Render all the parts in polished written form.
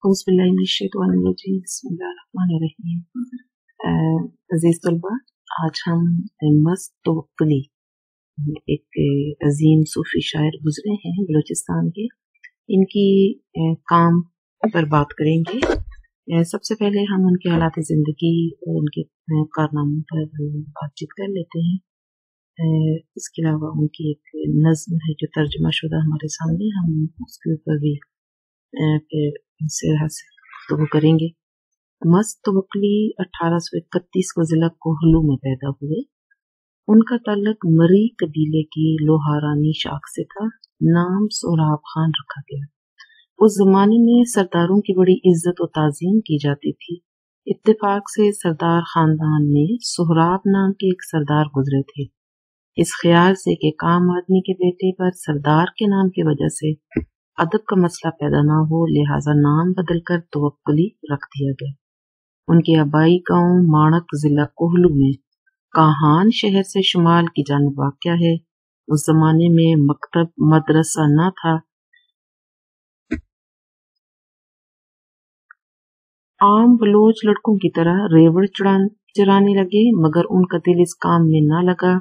औज़ुबिल्लाहिमिनश्शैतानिर्रजीम बिस्मिल्लाहिर्रहमानिर्रहीम। अजीज तलबा, आज हम मस्त तवक्कुली एक अजीम सूफी शायर गुजरे हैं बलूचिस्तान के, इनकी काम पर बात करेंगे। सबसे पहले हम उनके हालात ज़िंदगी और उनके कारनामों पर बातचीत कर लेते हैं। इसके अलावा उनकी एक नज़्म है जो तर्जुमा शुदा हमारे सामने, हम उसके ऊपर भी फिर इनसे गुफ्तगू करेंगे। मस्त तवक्कुली 1831 को जिला कोहलू में पैदा हुए। उनका ताल्लुक मरी कबीले की लोहारानी शाख से था। नाम सोहराब खान रखा गया। उस जमाने में सरदारों की बड़ी इज्जत और ताज़ीम की जाती थी। इत्तेफाक से सरदार खानदान में सोहराब नाम के एक सरदार गुजरे थे। इस ख्याल से कि काम आदमी के बेटे पर सरदार के नाम की वजह से अदब का मसला पैदा ना हो, लिहाजा नाम बदलकर तवक्कुली रख दिया गया। उनके आबाई गांव माणक जिला कोहलू में काहान शहर से शुमाल की जानिब वाक़या है। उस जमाने में मकतब मदरसा न था। आम बलोच लड़कों की तरह रेवड़ चराने लगे, मगर उनका दिल इस काम में न लगा।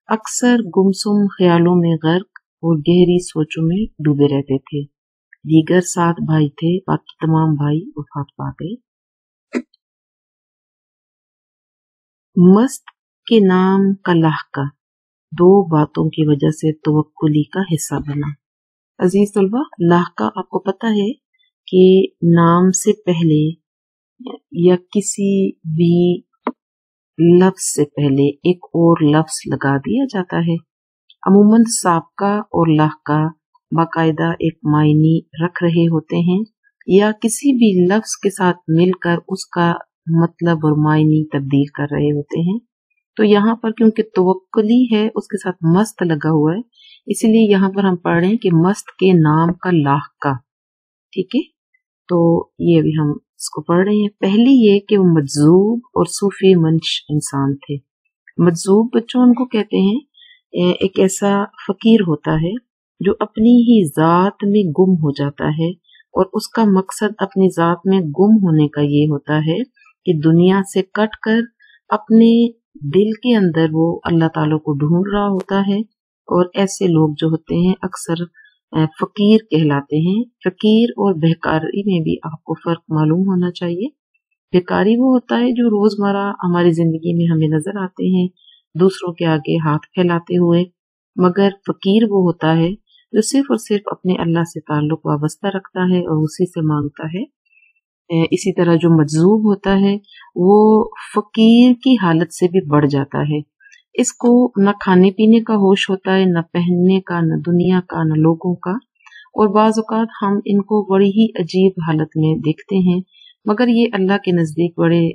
अक्सर गुमसुम ख्यालों में गर्क और गहरी सोचों में डूबे रहते थे। दीगर 7 भाई थे, बाकी तमाम भाई वफात पा गए। मस्त के नाम का लाहका 2 बातों की वजह से तवक्कुली का हिस्सा बना। अजीज तलबा, लाहका आपको पता है कि नाम से पहले या किसी भी लफ्ज से पहले एक और लफ्ज लगा दिया जाता है। अमूमन साबका और लाहका बाकायदा एक मायनी रख रहे होते हैं या किसी भी लफ्ज के साथ मिलकर उसका मतलब और मायनी तब्दील कर रहे होते हैं। तो यहाँ पर क्योंकि तवक्कुली है उसके साथ मस्त लगा हुआ है, इसलिए यहाँ पर हम पढ़ रहे हैं कि मस्त के नाम का लाहका। ठीक है, तो ये अभी हम इसको पढ़ रहे हैं। पहली ये कि वो मजजूब और सूफी मंश इंसान थे। मजजूब बच्चों उनको कहते हैं, एक ऐसा फकीर होता है जो अपनी ही जात में गुम हो जाता है और उसका मकसद अपनी जात में गुम होने का ये होता है कि दुनिया से कट कर अपने दिल के अंदर वो अल्लाह ताला को ढूंढ रहा होता है। और ऐसे लोग जो होते हैं अक्सर फकीर कहलाते हैं। फकीर और बेकारी में भी आपको फर्क मालूम होना चाहिए। बेकारी वो होता है जो रोजमर्रा हमारी जिंदगी में हमें नजर आते हैं दूसरों के आगे हाथ फैलाते हुए, मगर फकीर वो होता है जो सिर्फ और सिर्फ अपने अल्लाह से ताल्लुक वाबस्ता रखता है और उसी से मांगता है। इसी तरह जो मजजूब होता है वो फकीर की हालत से भी बढ़ जाता है। इसको न खाने पीने का होश होता है, न पहनने का, न दुनिया का, न लोगों का, और बाज़ औक़ात हम इनको बड़ी ही अजीब हालत में देखते हैं, मगर ये अल्लाह के नज़दीक बड़े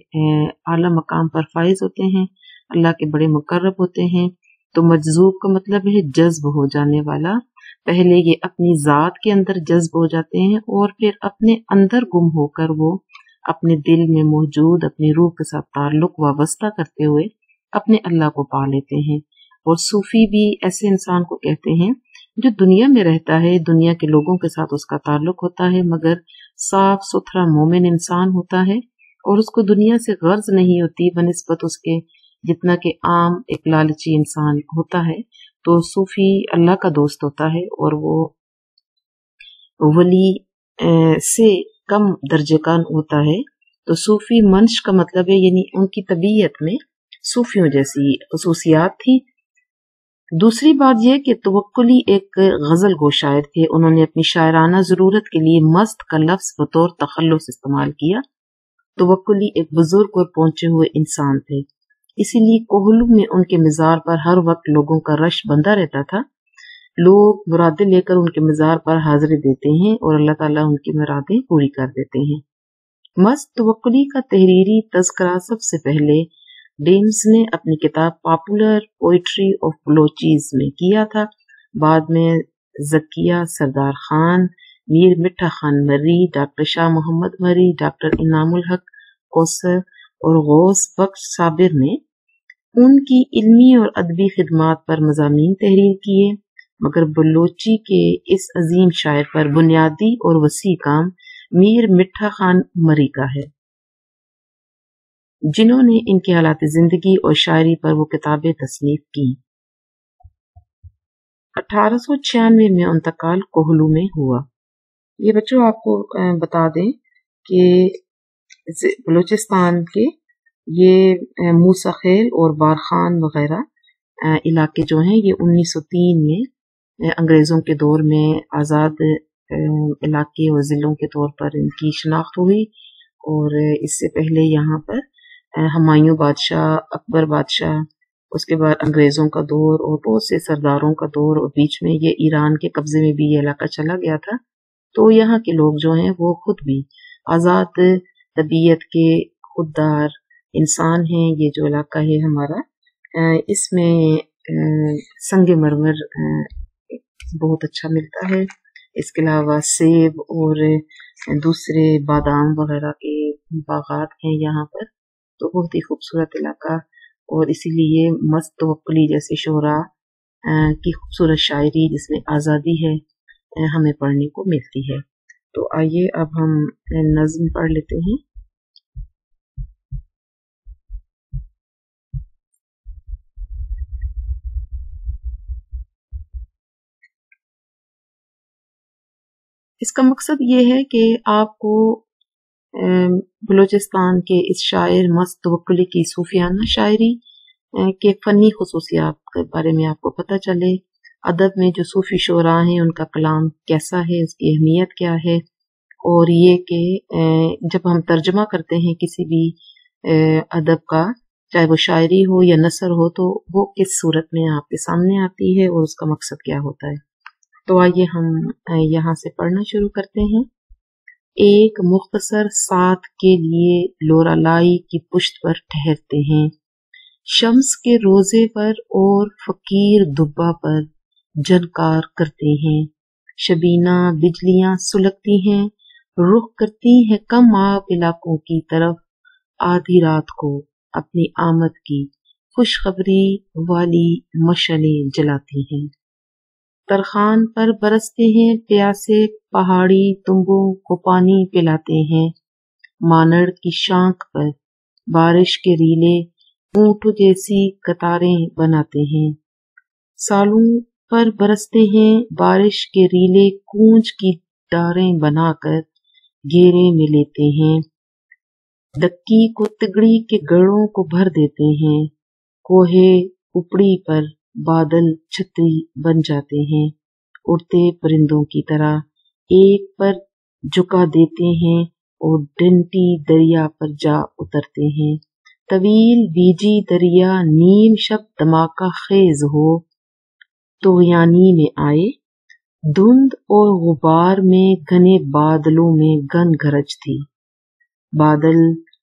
आला मकाम पर फाइज होते हैं, अल्लाह के बड़े मुकर्रब होते हैं। तो मजजूब का मतलब है जज्ब हो जाने वाला। पहले ये अपनी जात के अंदर जज्ब हो जाते हैं और फिर अपने अंदर गुम होकर वो अपने दिल में मौजूद अपनी रूह के साथ ताल्लुक वाबस्ता करते हुए अपने अल्लाह को पा लेते हैं। और सूफी भी ऐसे इंसान को कहते हैं जो दुनिया में रहता है, दुनिया के लोगों के साथ उसका ताल्लुक होता है, मगर साफ सुथरा मोमिन इंसान होता है और उसको दुनिया से गर्ज नहीं होती बनिस्बत उसके जितना कि आम एक लालची इंसान होता है। तो सूफी अल्लाह का दोस्त होता है और वो वली से कम दर्जे का होता है। तो सूफी मंश का मतलब है यानी उनकी तबीयत में सूफियों जैसी खसूसियात थी। दूसरी बात यह कि तवक्कुली एक गजल गो शायर थे। उन्होंने अपनी शायराना जरूरत के लिए मस्त का लफ्ज बतौर तखल्लुस इस्तेमाल किया। तवक्कुली एक बुजुर्ग और पहुंचे हुए इंसान थे, इसीलिए कोहलू में उनके मज़ार पर हर वक्त लोगों का रश बंधा रहता था। लोग मुरादें लेकर उनके मज़ार पर हाजिरी देते हैं और अल्लाह ताला उनकी मुरादें पूरी कर देते हैं। मस्त तवक्कुली का तहरीरी तज़किरा सबसे पहले डेम्स ने अपनी किताब पॉपुलर पोइट्री ऑफ बलोचीज में किया था। बाद में जकिया सरदार खान, मीर मिठा खान मरी, डॉक्टर शाह मोहम्मद मरी, डॉक्टर इनामुल हक कौसर और गौस बख्श साबिर ने उनकी इल्मी और अदबी खिदमात पर मज़ामीन तहरीर किए, मगर बलोची के इस अजीम शायर पर बुनियादी और वसी काम میر مٹھا خان مری کا ہے، جنہوں نے ان کے حالات زندگی اور شاعری پر وہ کتابیں تصنیف کی۔ 1896 میں انتقال کوہلو میں ہوا۔ یہ بچوں آپ کو بتا دیں کہ بلوچستان کے یہ موسیٰ خیل اور بارخان وغیرہ علاقے جو ہیں یہ 1903 میں انگریزوں کے دور میں آزاد علاقے اور ضلعوں کے طور پر ان کی شناخت ہوئی، اور اس سے پہلے یہاں پر ہمایوں بادشاہ، اکبر بادشاہ، اس کے بعد انگریزوں کا دور اور بہت سے سرداروں کا دور، اور بیچ میں یہ ایران کے قبضے میں بھی یہ علاقہ چلا گیا تھا۔ تو یہاں کے لوگ جو ہیں وہ خود بھی آزاد طبیعت کے خوددار انسان ہیں۔ یہ جو علاقہ ہے ہمارا، اس میں سنگ مرمر بہت اچھا ملتا ہے، اس کے علاوہ سیب اور دوسرے بادام وغیرہ کے باغات ہیں یہاں پر، تو بہت ہی خوبصورت علاقہ، اور اسی لیے مست توکلی جیسے شعراء کی خوبصورت شاعری جس میں آزادی ہے ہمیں پڑھنے کو ملتی ہے۔ تو آئیے اب ہم نظم پڑھ لیتے ہیں۔ اس کا مقصد یہ ہے کہ آپ کو بلوچستان کے اس شاعر مست توکلی کی صوفیانہ شاعری کے فنی خصوصیات کے بارے میں آپ کو پتہ چلے، ادب میں جو صوفی شعراء ہیں ان کا کلام کیسا ہے، اس کی اہمیت کیا ہے، اور یہ کہ جب ہم ترجمہ کرتے ہیں کسی بھی ادب کا، چاہے وہ شاعری ہو یا نثر ہو، تو وہ کس صورت میں آپ کے سامنے آتی ہے اور اس کا مقصد کیا ہوتا ہے۔ تو آئیے ہم یہاں سے پڑھنا شروع کرتے ہیں۔ ایک مختصر ساتھ کے لیے لورالائی کی پشت پر ٹھہرتے ہیں، شمس کے روزے پر اور فقیر دبا پر جنکار کرتے ہیں، شبینہ بجلیاں سلگتی ہیں، رخ کرتی ہیں کم آب علاقوں کی طرف، آدھی رات کو اپنی آمد کی خوشخبری والی مشعلیں جلاتی ہیں، ترخان پر برستے ہیں پیاسے پہاڑی تنبوں کو پانی پلاتے ہیں، مانڑ کی شاخ پر بارش کے ریلے اونٹ جیسی قطاریں بناتے ہیں، سالوں پر برستے ہیں بارش کے ریلے کونج کی ڈاریں بنا کر گھیرے میں لیتے ہیں، دکی کو تگڑی کے گڑھوں کو بھر دیتے ہیں، کوہے اپڑی پر بادل چھتری بن جاتے ہیں، اڑتے پرندوں کی طرح ایک پر جھکا دیتے ہیں اور ڈنٹی دریا پر جا اترتے ہیں، طویل بیجی دریا نیم شب دھماکہ خیز ہو، طغیانی میں آئے، دھند اور غبار میں گھنے بادلوں میں گن گرج تھی، بادل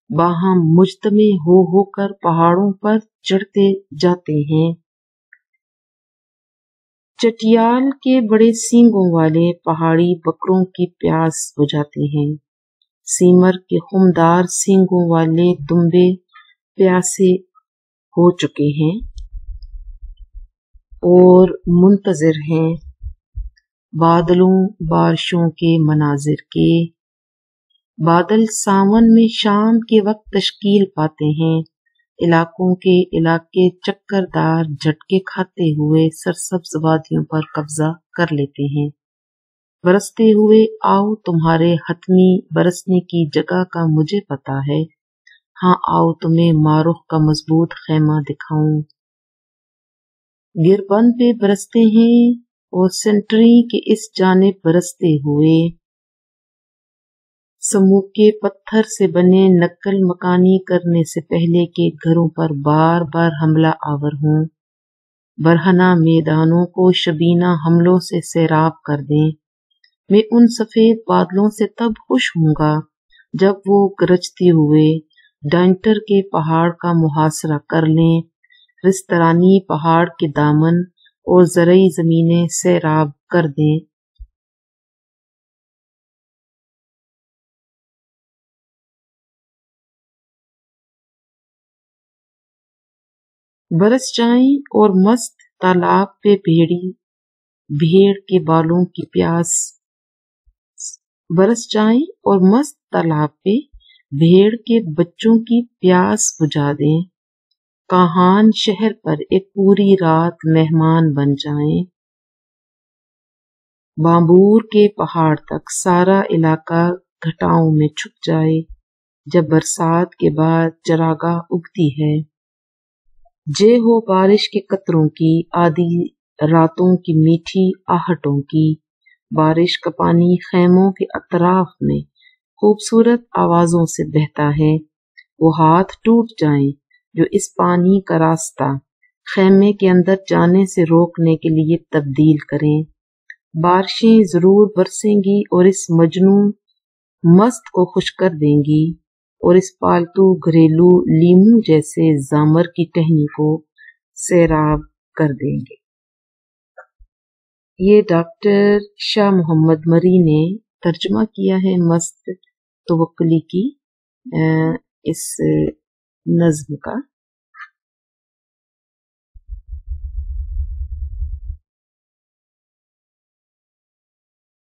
باہم مجتمع ہو کر پہاڑوں پر چڑھتے جاتے ہیں، چٹیال کے بڑے سینگوں والے پہاڑی بکروں کی پیاس بجھاتے ہیں، سیمر کے خمدار سینگوں والے دمبے پیاسے ہو چکے ہیں اور منتظر ہیں بادلوں بارشوں کے مناظر کے، بادل ساون میں شام کے وقت تشکیل پاتے ہیں، علاقوں کے علاقے چکر دار جھٹکے کھاتے ہوئے سرسبز وادیوں پر قبضہ کر لیتے ہیں، برستے ہوئے آؤ تمہارے حتمی برسنے کی جگہ کا مجھے پتا ہے، ہاں آؤ تمہیں ماروخ کا مضبوط خیمہ دکھاؤں، گربن پہ برستے ہیں اور سنٹری کے اس جانب برستے ہوئے، سموکے پتھر سے بنے نقل مکانی کرنے سے پہلے کے گھروں پر بار بار حملہ آور ہوں، برہنہ میدانوں کو شبینہ حملوں سے سیراب کر دیں، میں ان سفید بادلوں سے تب خوش ہوں گا جب وہ گرجتے ہوئے ڈائنٹر کے پہاڑ کا محاصرہ کر لیں، رسترانی پہاڑ کے دامن اور زرعی زمینیں سیراب کر دیں، برس جائیں اور مست تالاب پہ بھیڑ کے بالوں کی پیاس बरस जाएं और मस्त तालाब पे भेड़ के बच्चों की प्यास बुझा दें। काहान शहर पर एक पूरी रात मेहमान बन जाएं। बांबूर के पहाड़ तक सारा इलाका घटाओं में छुप जाए। जब बरसात के बाद चरागाह उगती है। जे हो बारिश के कतरों की आधी रातों की मीठी आहटों की। बारिश का पानी खैमों के अतराफ में खूबसूरत आवाजों से बहता है। वो हाथ टूट जाएं जो इस पानी का रास्ता खैमे के अंदर जाने से रोकने के लिए तब्दील करें। बारिशें जरूर बरसेंगी और इस मजनू मस्त को खुश कर देंगी और इस पालतू घरेलू लीमू जैसे जामर की टहनी को सैराब कर देंगे। ये डॉक्टर शाह मोहम्मद मरी ने तर्जुमा किया है मस्त तवक्कुली की इस नज्म का।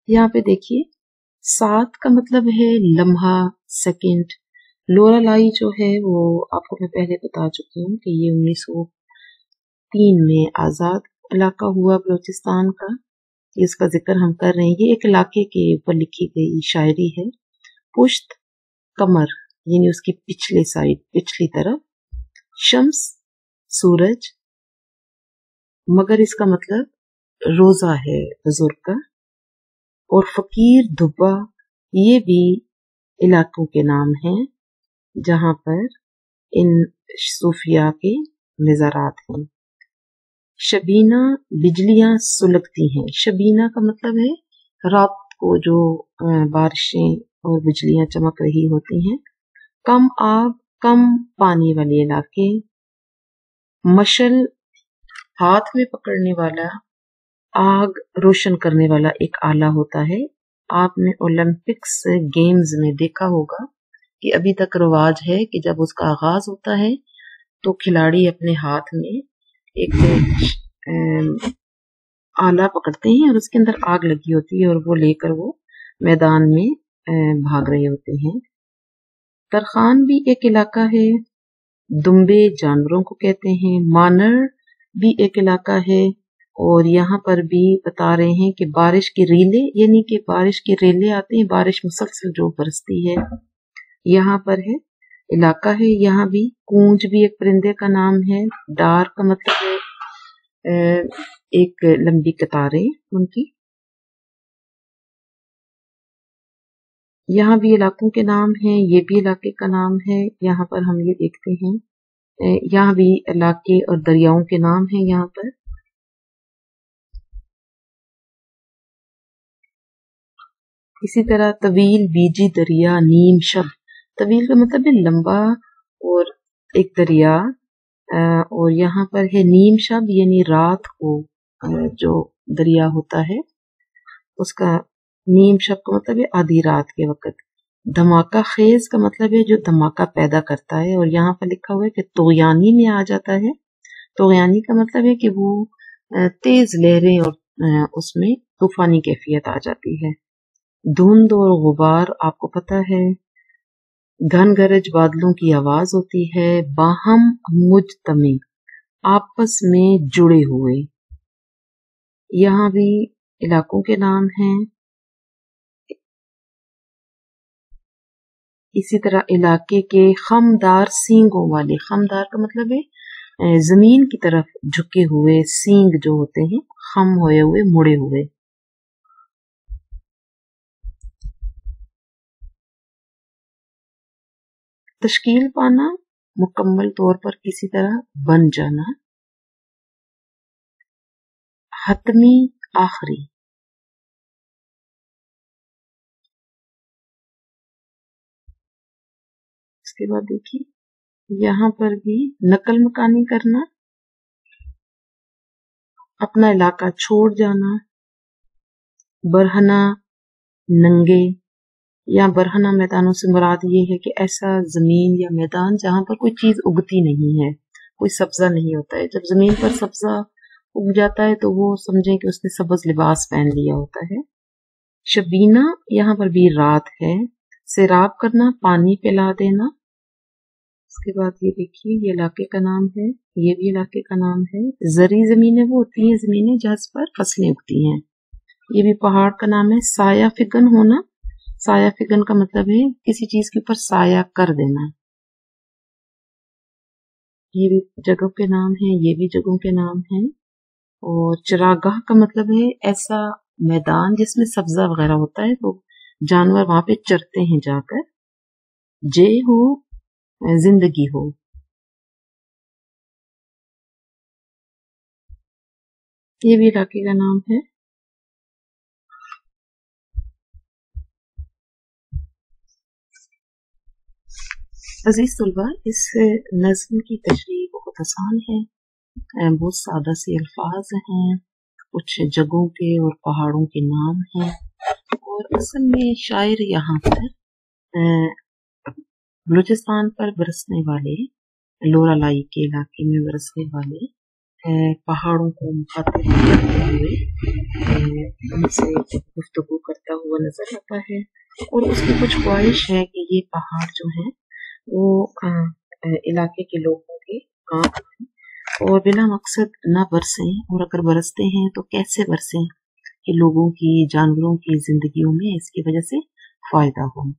यहाँ पे देखिए, सात का मतलब है लम्हा, सेकंड। लोरालाई जो है वो आपको मैं पहले बता चुकी हूँ कि ये 1903 में आजाद इलाका हुआ बलूचिस्तान का। इसका जिक्र हम कर रहे हैं। ये एक इलाके के ऊपर लिखी गई शायरी है। पुश्त कमर यानी उसकी पिछले साइड, पिछली तरफ। शम्स सूरज, मगर इसका मतलब रोजा है बुजुर्ग का। और फकीर दुब्बा, ये भी इलाकों के नाम हैं जहां पर इन सूफिया के मज़ारात हैं। शबीना, बिजलियां सुलगती हैं। शबीना का मतलब है रात को जो बारिशें और बिजलियां चमक रही होती हैं। कम आब, कम पानी वाले इलाके। मशल, हाथ में पकड़ने वाला, आग रोशन करने वाला एक आला होता है। आपने ओलंपिक्स गेम्स में देखा होगा कि अभी तक रिवाज है कि जब उसका आगाज होता है तो खिलाड़ी अपने हाथ में एक आला पकड़ते हैं और उसके अंदर आग लगी होती है और वो लेकर वो मैदान में भाग रहे होते हैं। तरखान भी एक इलाका है। दुम्बे जानवरों को कहते हैं। मानर भी एक इलाका है और यहाँ पर भी बता रहे हैं कि बारिश की रीले यानी कि बारिश की रेले आती हैं, बारिश मुसलसल जो बरसती है यहाँ पर है, इलाका है। यहाँ भी कूंज भी एक परिंदे का नाम है। डार का मतलब है एक लंबी कतारें उनकी। यहाँ भी इलाकों के नाम हैं, ये भी इलाके का नाम है। यहाँ पर हम ये देखते हैं, यहाँ भी इलाके और दरियाओं के नाम हैं यहाँ पर। इसी तरह तवील, बीजी दरिया, नीम शब। तवील का मतलब है लंबा और एक दरिया, और यहाँ पर है नीम शब यानी रात को जो दरिया होता है उसका नीम शब का मतलब है आधी रात के वक्त। धमाका खेज का मतलब है जो धमाका पैदा करता है और यहाँ पर लिखा हुआ है कि तोयानी में आ जाता है। तोयानी का मतलब है कि वो तेज लहरें और उसमें तूफानी कैफियत आ जाती है। धुंध और गुबार आपको पता है। घन गरज बादलों की आवाज होती है। बाहम मुजतमे, आपस में जुड़े हुए। यहाँ भी इलाकों के नाम हैं। इसी तरह इलाके के खमदार सींगों वाले। खमदार का मतलब है जमीन की तरफ झुके हुए, सींग जो होते हैं खम होए हुए, मुड़े हुए। तश्कील पाना, मुकम्मल तौर पर किसी तरह बन जाना। हतमी, आखिरी। इसके बाद देखिए यहाँ पर भी नकल मकानी करना, अपना इलाका छोड़ जाना। बरहना, नंगे। या बरहना मैदानों से मुराद ये है कि ऐसा जमीन या मैदान जहां पर कोई चीज उगती नहीं है, कोई सब्जा नहीं होता है। जब जमीन पर सब्जा उग जाता है तो वो समझे कि उसने सब्ज लिबास पहन लिया होता है। शबीना यहाँ पर भी रात है। सैराब करना, पानी पिला देना। उसके बाद ये देखिए, ये इलाके का नाम है, ये भी इलाके का नाम है। जरी जमीनें वो होती हैं जमीनें जहाँ पर फसलें उगती हैं। ये भी पहाड़ का नाम है। साया फिगन होना, साया फिगन का मतलब है किसी चीज के ऊपर साया कर देना। ये भी जगहों के नाम है, ये भी जगहों के नाम है। और चरागाह का मतलब है ऐसा मैदान जिसमें सब्जा वगैरह होता है, तो जानवर वहां पे चरते हैं जाकर। जे हो, जिंदगी हो। ये भी इलाके का नाम है। अजीज तलबा, इस नज्म की तशरीह बहुत आसान है। बहुत सादा से अल्फाज हैं, कुछ जगहों के और पहाड़ों के नाम हैं। और असल में शायर यहाँ पर बलूचिस्तान पर बरसने वाले, लोरालाई के इलाके में बरसने वाले पहाड़ों को मुखातिब करते हुए उनसे गुफ्तगू करता हुआ नजर आता है। और उसकी कुछ ख्वाहिश है कि ये पहाड़ जो है वो इलाके के लोगों के काम आए और बिना मकसद न बरसें, और अगर बरसते हैं तो कैसे बरसें कि लोगों की, जानवरों की जिंदगियों में इसकी वजह से फायदा हो।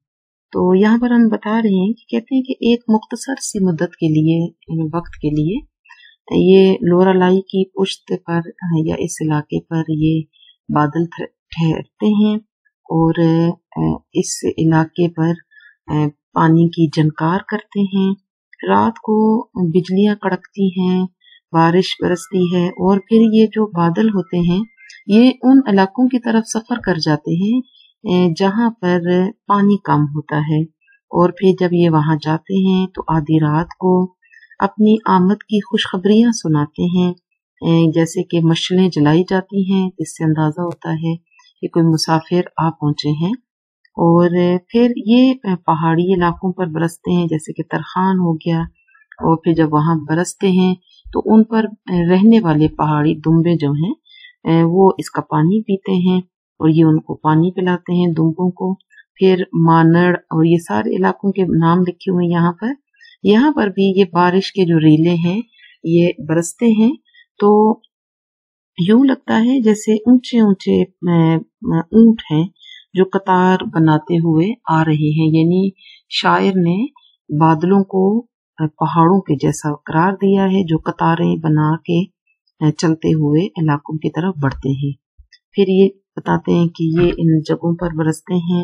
तो यहाँ पर हम बता रहे हैं कि कहते हैं कि एक मुख्तसर सी मुद्दत के लिए, वक्त के लिए ये लोरालाई की पुश्त पर या इस इलाके पर ये बादल ठहरते हैं और इस इलाके पर पानी की जनकार करते हैं। रात को बिजलियां कड़कती हैं, बारिश बरसती है और फिर ये जो बादल होते हैं ये उन इलाकों की तरफ सफर कर जाते हैं जहां पर पानी कम होता है। और फिर जब ये वहां जाते हैं तो आधी रात को अपनी आमद की खुशखबरियां सुनाते हैं, जैसे कि मशलें जलाई जाती हैं, इससे अंदाजा होता है कि कोई मुसाफिर आ पहुंचे हैं। और फिर ये पहाड़ी इलाकों पर बरसते हैं, जैसे कि तरखान हो गया। और फिर जब वहां बरसते हैं तो उन पर रहने वाले पहाड़ी दुम्बे जो हैं वो इसका पानी पीते हैं और ये उनको पानी पिलाते हैं दुम्बों को। फिर मानड़ और ये सारे इलाकों के नाम लिखे हुए यहाँ पर। यहाँ पर भी ये बारिश के जो रीले हैं ये बरसते हैं, तो यूं लगता है जैसे ऊंचे ऊंचे ऊंट हैं जो कतार बनाते हुए आ रहे हैं। यानी शायर ने बादलों को पहाड़ों के जैसा करार दिया है जो कतारें बना के चलते हुए इलाकों की तरफ बढ़ते हैं। फिर ये बताते हैं कि ये इन जगहों पर बरसते हैं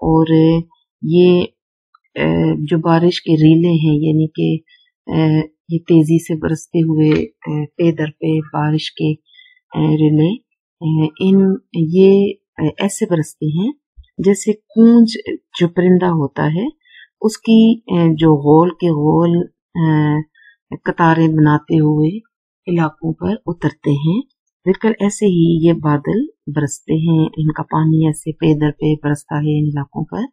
और ये जो बारिश के रीले हैं, यानी कि ये तेजी से बरसते हुए पे दर पे बारिश के रीले, ये ऐसे बरसते हैं जैसे कूंज जो परिंदा होता है उसकी जो गोल के गोल कतारें बनाते हुए इलाकों पर उतरते हैं। बिल्कुल ऐसे ही ये बादल बरसते हैं, इनका पानी ऐसे पे दर पे बरसता है इन इलाकों पर।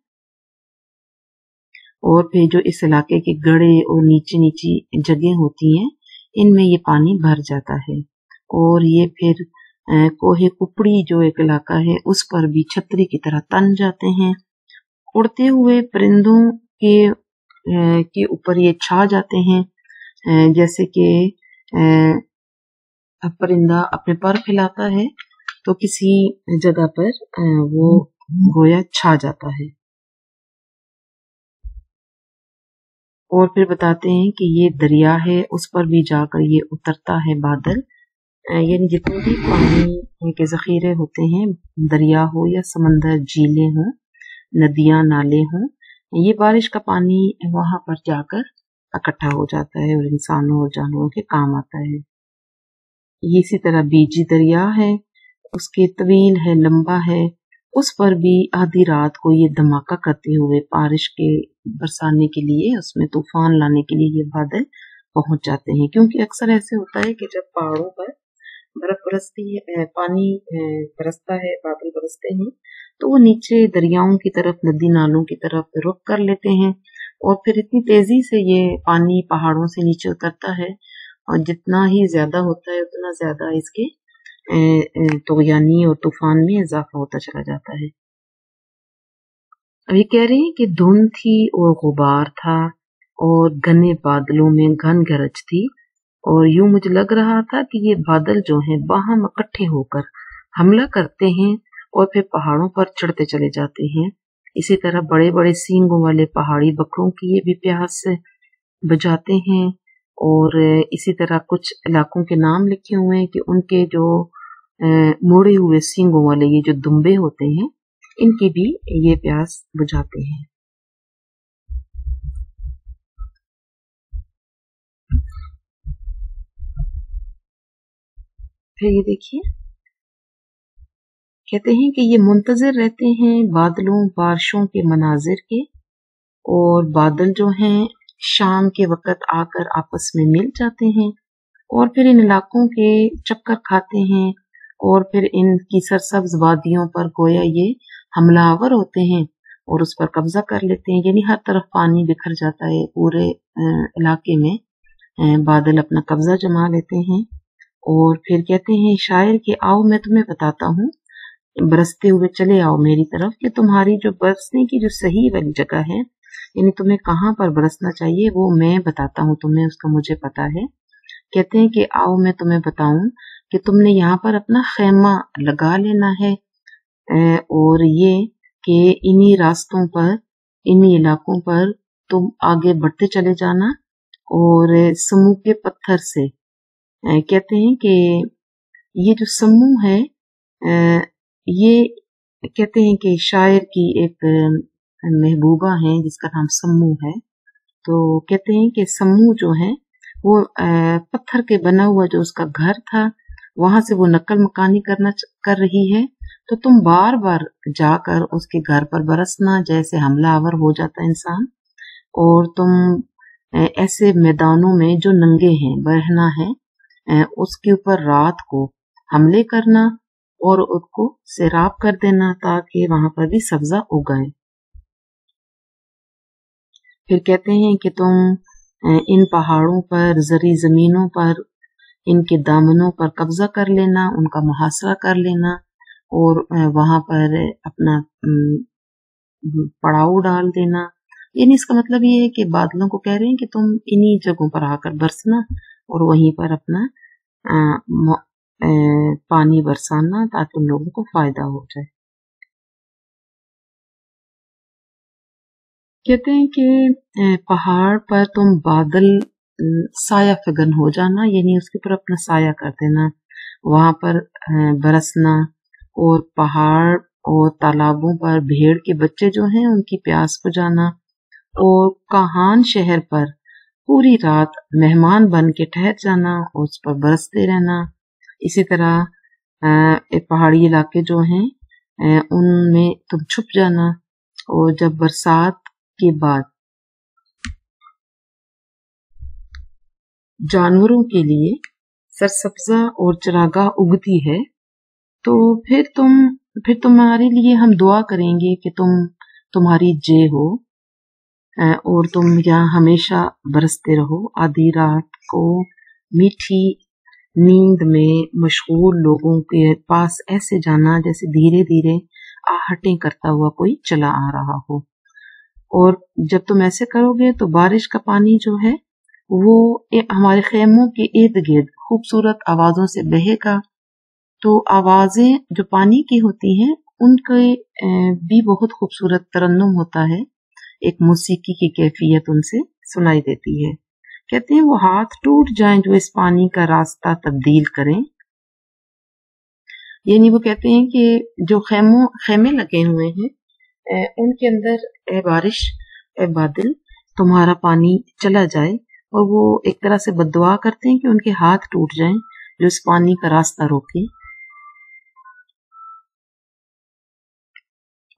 और फिर जो इस इलाके के गड़े और नीची नीची जगह होती हैं इनमें ये पानी भर जाता है। और ये फिर कोहे कुपड़ी जो एक इलाका है उस पर भी छतरी की तरह तन जाते हैं। उड़ते हुए परिंदों के ऊपर ये छा जाते हैं, जैसे कि परिंदा अपने पर फैलाता है तो किसी जगह पर वो गोया छा जाता है। और फिर बताते हैं कि ये दरिया है, उस पर भी जाकर ये उतरता है बादल। यानी जितने भी पानी के जखीरे होते हैं, दरिया हो या समंदर, झीलें हों, नदियां, नाले हों, ये बारिश का पानी वहां पर जाकर इकट्ठा हो जाता है और इंसानों और जानवरों के काम आता है। ये इसी तरह बीजी दरिया है, उसके तवील है, लंबा है, उस पर भी आधी रात को ये धमाका करते हुए बारिश के बरसाने के लिए, उसमें तूफान लाने के लिए ये बादल पहुंच जाते हैं। क्योंकि अक्सर ऐसे होता है कि जब पहाड़ों पर बर्फ बरसती है, पानी बरसता है, बादल बरसते हैं, तो वो नीचे दरियाओं की तरफ, नदी नालों की तरफ रुख कर लेते हैं और फिर इतनी तेजी से ये पानी पहाड़ों से नीचे उतरता है और जितना ही ज्यादा होता है उतना ज्यादा इसके तोगयानी और तूफान में इजाफा होता चला जाता है। अब ये कह रहे हैं कि धुंध थी और गुबार था और घने बादलों में घन गरज थी और यूं मुझे लग रहा था कि ये बादल जो हैं बाहम इकट्ठे होकर हमला करते हैं और फिर पहाड़ों पर चढ़ते चले जाते हैं। इसी तरह बड़े बड़े सींगों वाले पहाड़ी बकरों की ये भी प्यास बुझाते हैं। और इसी तरह कुछ इलाकों के नाम लिखे हुए हैं कि उनके जो मुड़े हुए सींगों वाले ये जो दुम्बे होते हैं इनकी भी ये प्यास बुझाते हैं। फिर ये देखिए, कहते हैं कि ये मुंतजर रहते हैं बादलों बारिशों के मनाजिर के, और बादल जो हैं शाम के वक़्त आकर आपस में मिल जाते हैं और फिर इन इलाकों के चक्कर खाते हैं और फिर इनकी सरसब्ज वादियों पर गोया ये हमलावर होते हैं और उस पर कब्जा कर लेते हैं। यानी हर तरफ पानी बिखर जाता है, पूरे इलाके में बादल अपना कब्जा जमा लेते हैं। और फिर कहते हैं शायर कि आओ मैं तुम्हें बताता हूँ, बरसते हुए चले आओ मेरी तरफ कि तुम्हारी जो बरसने की जो सही वाली जगह है, यानी तुम्हें कहाँ पर बरसना चाहिए वो मैं बताता हूँ तुम्हें, उसका मुझे पता है। कहते हैं कि आओ मैं तुम्हें बताऊं कि तुमने यहाँ पर अपना खैमा लगा लेना है और ये कि इन्हीं रास्तों पर इन्हीं इलाकों पर तुम आगे बढ़ते चले जाना और समूह के पत्थर से कहते हैं कि ये जो समूह है ये कहते हैं कि शायर की एक महबूबा है जिसका नाम समूह है। तो कहते हैं कि समूह जो है वो पत्थर के बना हुआ जो उसका घर था वहां से वो नकल मकानी कर रही है, तो तुम बार बार जाकर उसके घर पर बरसना जैसे हमलावर हो जाता है इंसान, और तुम ऐसे मैदानों में जो नंगे हैं बहना है उसके ऊपर रात को हमले करना और उसको सैराब कर देना ताकि वहां पर भी सब्जा उगाए। फिर कहते हैं कि तुम इन पहाड़ों पर जरी जमीनों पर इनके दामनों पर कब्जा कर लेना, उनका मुहासरा कर लेना और वहां पर अपना पड़ाव डाल देना। यानी इसका मतलब ये है कि बादलों को कह रहे हैं कि तुम इन्हीं जगहों पर आकर बरसना और वहीं पर अपना पानी बरसाना ताकि उन लोगों को फायदा हो जाए। कहते हैं कि पहाड़ पर तुम बादल साया फिगन हो जाना, यानी उसके ऊपर अपना साया कर देना, वहां पर बरसना और पहाड़ और तालाबों पर भेड़ के बच्चे जो हैं उनकी प्यास बुझाना और काहान शहर पर पूरी रात मेहमान बन के ठहर जाना और उस पर बरसते रहना। इसी तरह पहाड़ी इलाके जो हैं उनमें तुम छुप जाना और जब बरसात के बाद जानवरों के लिए सरसब्जा और चरागाह उगती है तो फिर तुम्हारे लिए हम दुआ करेंगे कि तुम्हारी जय हो और तुम यहाँ हमेशा बरसते रहो। आधी रात को मीठी नींद में मशगूल लोगों के पास ऐसे जाना जैसे धीरे धीरे आहटें करता हुआ कोई चला आ रहा हो, और जब तुम ऐसे करोगे तो बारिश का पानी जो है वो हमारे खेमों के इर्द गिर्द खूबसूरत आवाजों से बहेगा। तो आवाजें जो पानी की होती हैं उनके भी बहुत खूबसूरत तरन्नुम होता है, एक मौसीकी की कैफियत उनसे सुनाई देती है। कहते हैं वो हाथ टूट जाएं जो इस पानी का रास्ता तब्दील करें। यानी वो कहते हैं कि जो खेमे लगे हुए हैं उनके अंदर बारिश बादल तुम्हारा पानी चला जाए, और वो एक तरह से बद्दुआ करते हैं कि उनके हाथ टूट जाएं जो इस पानी का रास्ता रोके।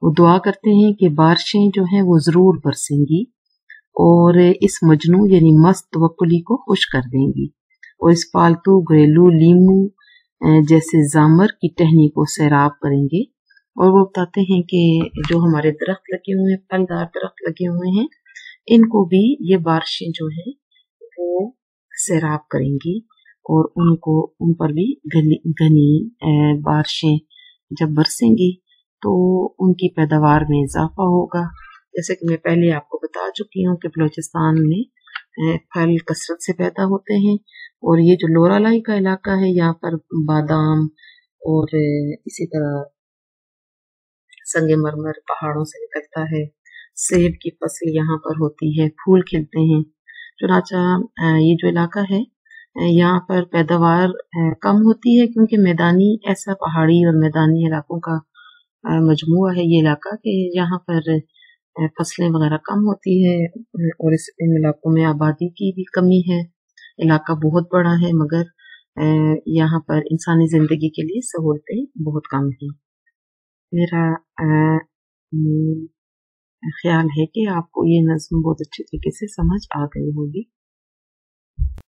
वो दुआ करते हैं कि बारिशें जो हैं वो जरूर बरसेंगी और इस मजनू यानी मस्त तवक्कुली को खुश कर देंगी और इस पालतू घरेलू लीमू जैसे जामर की टहनी को सैराब करेंगे। और वो बताते हैं कि जो हमारे दरख्त लगे हुए हैं, फलदार दरख्त लगे हुए हैं, इनको भी ये बारिशें जो है वो सैराब करेंगी और उन पर भी घनी बारिशें जब बरसेंगी तो उनकी पैदावार में इजाफा होगा। जैसे कि मैं पहले आपको बता चुकी हूँ कि बलूचिस्तान में फल कसरत से पैदा होते हैं, और ये जो लोरालाई का इलाका है यहाँ पर बादाम और इसी तरह संगमरमर पहाड़ों से निकलता है। सेब की फसल यहाँ पर होती है, फूल खिलते हैं। चुनाचा ये जो इलाका है यहाँ पर पैदावार कम होती है, क्योंकि मैदानी ऐसा पहाड़ी और मैदानी इलाकों का मजमुआ है ये इलाका कि यहाँ पर फसलें वगैरह कम होती है, और इन इलाकों में आबादी की भी कमी है। इलाका बहुत बड़ा है, मगर यहाँ पर इंसानी जिंदगी के लिए सहूलतें बहुत कम हैं। मेरा ख्याल है कि आपको ये नज़्म बहुत अच्छे तरीके से समझ आ गई होगी।